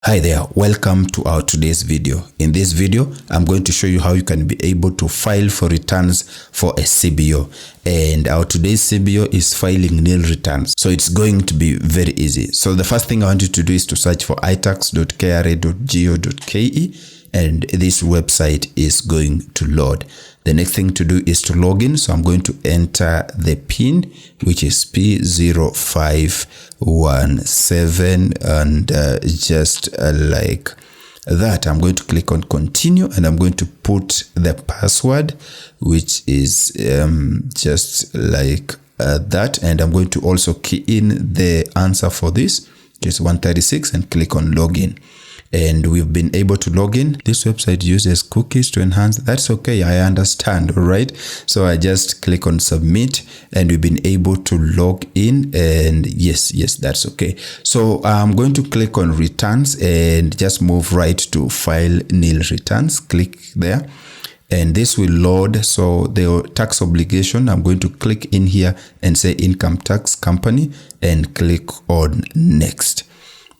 Hi there, welcome to our today's video. In this video, I'm going to show you how you can be able to file for returns for a CBO. And our today's CBO is filing nil returns. So it's going to be very easy. So the first thing I want you to do is to search for itax.kra.go.ke and this website is going to load. The next thing to do is to log in. So I'm going to enter the PIN, which is P0517, and just like that, I'm going to click on continue and I'm going to put the password, which is just like that, and I'm going to also key in the answer for this, which is 136, and click on login. And we've been able to log in. This website uses cookies to enhance. That's okay, I understand, all right? So I just click on submit and we've been able to log in, and yes, that's okay. So I'm going to click on returns and just move right to file nil returns. Click there and this will load. So the tax obligation, I'm going to click in here and say income tax company and click on next.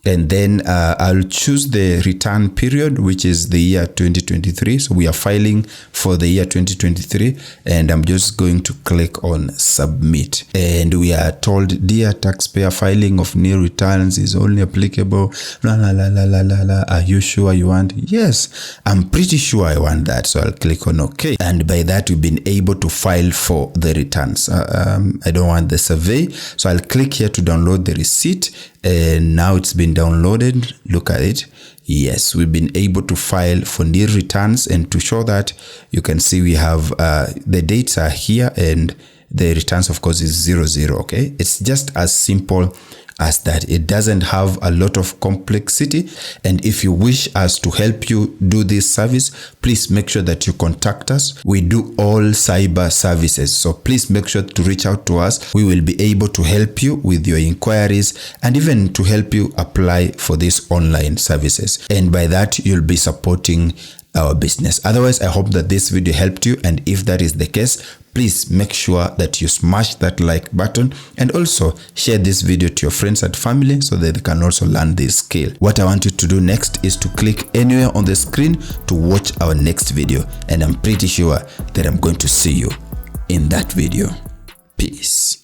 And then I'll choose the return period, which is the year 2023. So we are filing for the year 2023, and I'm just going to click on submit. And we are told, dear taxpayer, filing of nil returns is only applicable. Are you sure you want? Yes, I'm pretty sure I want that. So I'll click on OK. And by that, we've been able to file for the returns. I don't want the survey. So I'll click here to download the receipt. And now it's been downloaded. Look at it. Yes, we've been able to file for nil returns, and to show that, you can see we have the dates are here and the returns, of course, is 00. Okay, it's just as simple as that. It doesn't have a lot of complexity, and if you wish us to help you do this service, please make sure that you contact us. We do all cyber services, so please make sure to reach out to us. We will be able to help you with your inquiries and even to help you apply for these online services, and by that you'll be supporting our business. Otherwise, I hope that this video helped you, and if that is the case, please make sure that you smash that like button and also share this video to your friends and family so that they can also learn this skill. What I want you to do next is to click anywhere on the screen to watch our next video, and I'm pretty sure that I'm going to see you in that video. Peace.